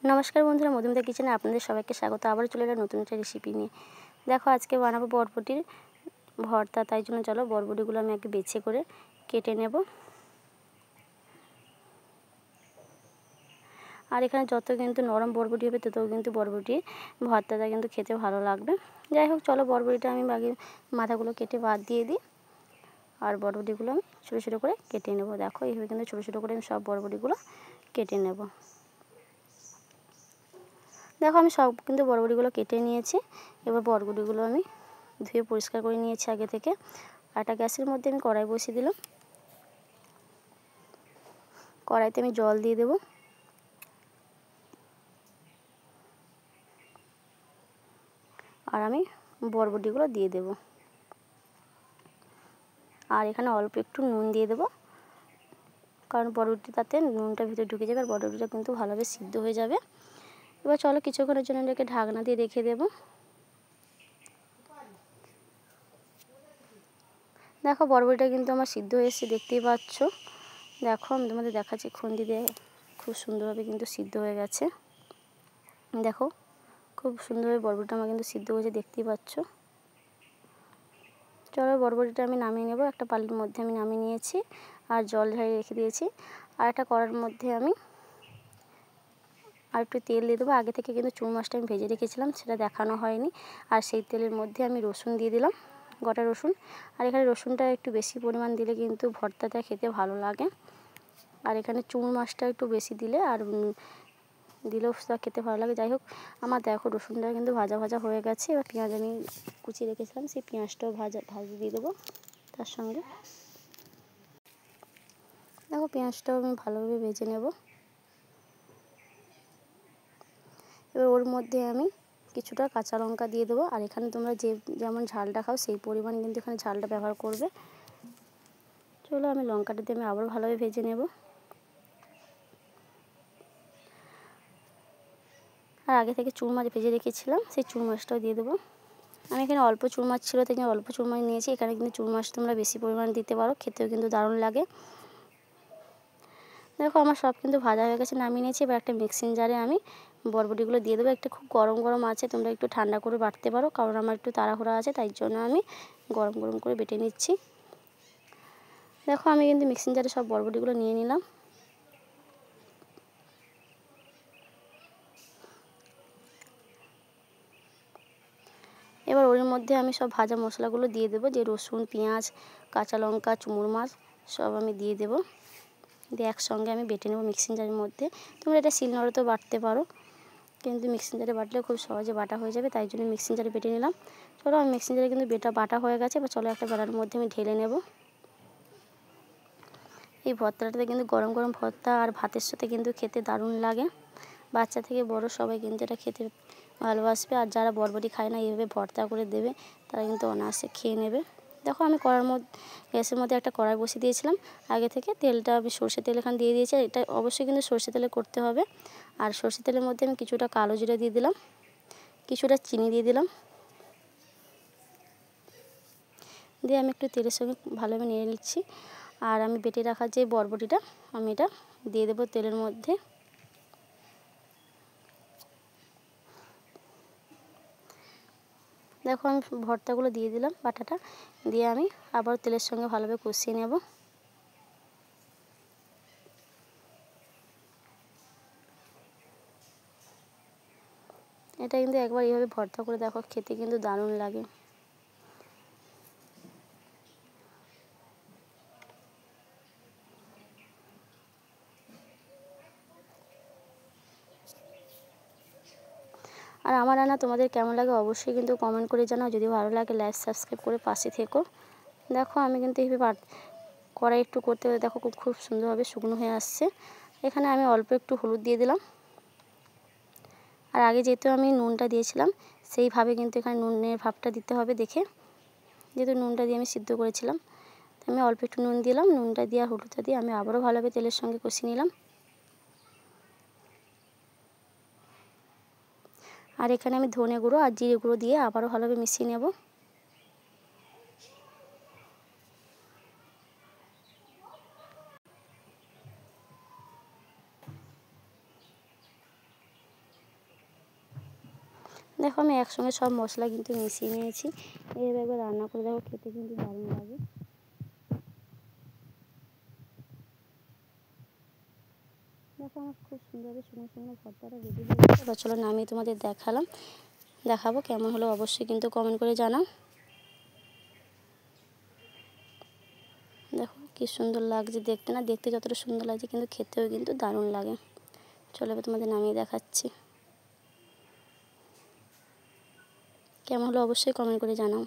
নমস্কার বন্ধুরা, মধুমিতা কিচেনে আপনাদের সবাইকে স্বাগত। আবার চলে এলাম নতুন একটা রেসিপি নিয়ে। দেখো আজকে বানাবো বরবটির ভর্তা। তাই জন্য চলো বরবটিগুলো আমি আগে বেছে করে কেটে নেব। আর এখানে যত কিন্তু নরম বরবটি হবে তত কিন্তু বরবটির ভর্তাটা কিন্তু খেতে ভালো লাগবে। যাই হোক, চলো বরবটিটা আমি আগে মাথাগুলো কেটে বাদ দিয়ে দিই। আর বরবটিগুলো আমি ছোটো ছোটো করে কেটে নেব। দেখো এইভাবে কিন্তু ছোটো ছোটো করে আমি সব বরবটিগুলো কেটে নেব। দেখো আমি সব কিন্তু বরবটিগুলো কেটে নিয়েছি। এবার বরবটিগুলো আমি ধুয়ে পরিষ্কার করে নিয়েছি আগে থেকে। একটা গ্যাসের মধ্যে আমি কড়াই বসিয়ে দিলাম। কড়াইতে আমি জল দিয়ে দেব। আর আমি বরবটিগুলো দিয়ে দেব। আর এখানে অল্প একটু নুন দিয়ে দেব, কারণ বরবটিটাতে নুনটা ভিতরে ঢুকে যাবে আর বরবটিটা কিন্তু ভালোভাবে সিদ্ধ হয়ে যাবে। এবার চলো কিছুক্ষণের জন্য এটাকে ঢাকনা দিয়ে রেখে দেব। দেখো বরবটিটা কিন্তু আমার সিদ্ধ হয়ে এসেছে, দেখতেই পাচ্ছ। দেখো আমি তোমাদের দেখাচ্ছি, খুন্তি দিয়ে খুব সুন্দরভাবে কিন্তু সিদ্ধ হয়ে গেছে। দেখো খুব সুন্দরভাবে বরবটিটা আমার কিন্তু সিদ্ধ হয়েছে, দেখতেই পাচ্ছ। চলো বরবটিটা আমি নামিয়ে নেব। একটা পালির মধ্যে আমি নামিয়ে নিয়েছি আর জল ঝরিয়ে রেখে দিয়েছি। আর একটা কড়ার মধ্যে আমি আর একটু তেল দিয়ে দেবো। আগে থেকে কিন্তু চুন মাছটা আমি ভেজে রেখেছিলাম, সেটা দেখানো হয়নি। আর সেই তেলের মধ্যে আমি রসুন দিয়ে দিলাম, গোটা রসুন। আর এখানে রসুনটা একটু বেশি পরিমাণ দিলে কিন্তু ভর্তাটা খেতে ভালো লাগে। আর এখানে চুন মাছটা একটু বেশি দিলে আর দিলেও সেটা খেতে ভালো লাগে। যাই হোক, আমার দেখো রসুনটা কিন্তু ভাজা ভাজা হয়ে গেছে। এবার পেঁয়াজ আমি কুচিয়ে রেখেছিলাম, সেই পেঁয়াজটাও ভাজা দিয়ে দেবো তার সঙ্গে। দেখো পেঁয়াজটাও আমি ভালোভাবে ভেজে নেব। এবার ওর মধ্যে আমি কিছুটা কাঁচা লঙ্কা দিয়ে দেবো। আর এখানে তোমরা যেমন ঝালটা খাও সেই পরিমাণ কিন্তু এখানে ঝালটা ব্যবহার করবে। চলো আমি লঙ্কাটা দিয়ে আমি আবার ভালোভাবে ভেজে নেব। আর আগে থেকে চুন মাছ ভেজে রেখেছিলাম, সেই চুন মাছটাও দিয়ে দেবো। আমি এখানে অল্প চুন মাছ ছিল তাই জন্য অল্প চুন মাছ নিয়েছি। এখানে কিন্তু চুন মাছ তোমরা বেশি পরিমাণ দিতে পারো, খেতেও কিন্তু দারুণ লাগে। দেখো আমার সব কিন্তু ভাজা হয়ে গেছে, নামিয়ে নিয়েছি। এবার একটা মিক্সিং জারে আমি বরবটিগুলো দিয়ে দেবো। একটা খুব গরম গরম আছে, তোমরা একটু ঠান্ডা করে বাটতে পারো, কারণ আমার একটু তাড়াহুড়া আছে, তাই জন্য আমি গরম গরম করে বেটে নিচ্ছি। দেখো আমি কিন্তু মিক্সিং জারে সব বরবটিগুলো নিয়ে নিলাম। এবার ওর মধ্যে আমি সব ভাজা মশলাগুলো দিয়ে দেবো, যে রসুন, পেঁয়াজ, কাঁচা লঙ্কা, চুমুর মাছ সব আমি দিয়ে দেবো। দিয়ে একসঙ্গে আমি বেটে নেবো মিক্সিং জারের মধ্যে। তোমরা এটা শিলনোড়াতেও বাটতে পারো, কিন্তু মিক্সিং জারে বাটলে খুব সহজে বাটা হয়ে যাবে, তাই জন্য মিক্সিং জারে বেটে নিলাম। চলো আমি মিক্সিং জারে কিন্তু বাটা হয়ে গেছে। এবার চলো একটা বেলার মধ্যে আমি ঢেলে নেব। এই ভর্তাটাতে কিন্তু গরম গরম ভর্তা আর ভাতের সাথে কিন্তু খেতে দারুণ লাগে। বাচ্চা থেকে বড় সবাই কিন্তু এটা খেতে ভালোবাসবে। আর যারা বরবটি খায় না, এইভাবে ভর্তা করে দেবে, তারা কিন্তু অনায়াসে খেয়ে নেবে। দেখো আমি গ্যাসের মধ্যে একটা কড়াই বসিয়ে দিয়েছিলাম আগে থেকে। তেলটা আমি সরষের তেল এখানে দিয়ে দিয়েছি। এটা অবশ্যই কিন্তু সরষের তেলে করতে হবে। আর সরষের তেলের মধ্যে আমি কিছুটা কালো জিরা দিয়ে দিলাম, কিছুটা চিনি দিয়ে দিলাম। দিয়ে আমি একটু তেলের সঙ্গে ভালোভাবে নেড়ে নিচ্ছি। আর আমি বেটে রাখা যে বরবটিটা আমি এটা দিয়ে দেবো তেলের মধ্যে। দেখো আমি ভর্তাগুলো দিয়ে দিলাম, বাটাটা দিয়ে আমি আবার তেলের সঙ্গে ভালোভাবে কষিয়ে নেব। এটা কিন্তু একবার এইভাবে ভর্তা করে দেখো, খেতে কিন্তু দারুণ লাগে। আর আমার রান্না তোমাদের কেমন লাগে অবশ্যই কিন্তু কমেন্ট করে জানাও। যদি ভালো লাগে লাইক সাবস্ক্রাইব করে পাশে থেকো। দেখো আমি কিন্তু এইভাবে কড়াই একটু করতে হলে দেখো খুব সুন্দরভাবে শুকনো হয়ে আসছে। এখানে আমি অল্প একটু হলুদ দিয়ে দিলাম। আর আগে যেহেতু আমি নুনটা দিয়েছিলাম, সেইভাবে কিন্তু এখানে নুনের ভাবটা দিতে হবে দেখে, যেহেতু নুনটা দিয়ে আমি সিদ্ধ করেছিলাম। আমি অল্প একটু নুন দিলাম, নুনটা দিয়ে আর হলুদটা দিয়ে আমি আবারও ভালোভাবে তেলের সঙ্গে কষিয়ে নিলাম। আর এখানে আমি ধনে গুঁড়ো আর জিরে গুঁড়ো দিয়ে আবারও ভালোভাবে মিশিয়ে নেব। দেখো আমি একসঙ্গে সব মশলা কিন্তু মিশিয়ে নিয়েছি। এইভাবে একবার রান্না করে দেখো, খেতে কিন্তু দারুণ লাগে। দেখো আমার খুব সুন্দরভাবে শুকনো শুকনো ভর্তাটা রেডি হয়ে গেছে। এবার চলো নামিয়ে তোমাদের দেখাবো কেমন হলো অবশ্যই কিন্তু কমেন্ট করে জানাও। দেখো কি সুন্দর লাগছে দেখতে, না দেখতে যতটা সুন্দর লাগছে কিন্তু খেতেও কিন্তু দারুণ লাগে। চলো এবার তোমাদের নামিয়ে দেখাচ্ছি, কেমন হলো অবশ্যই কমেন্ট করে জানাও।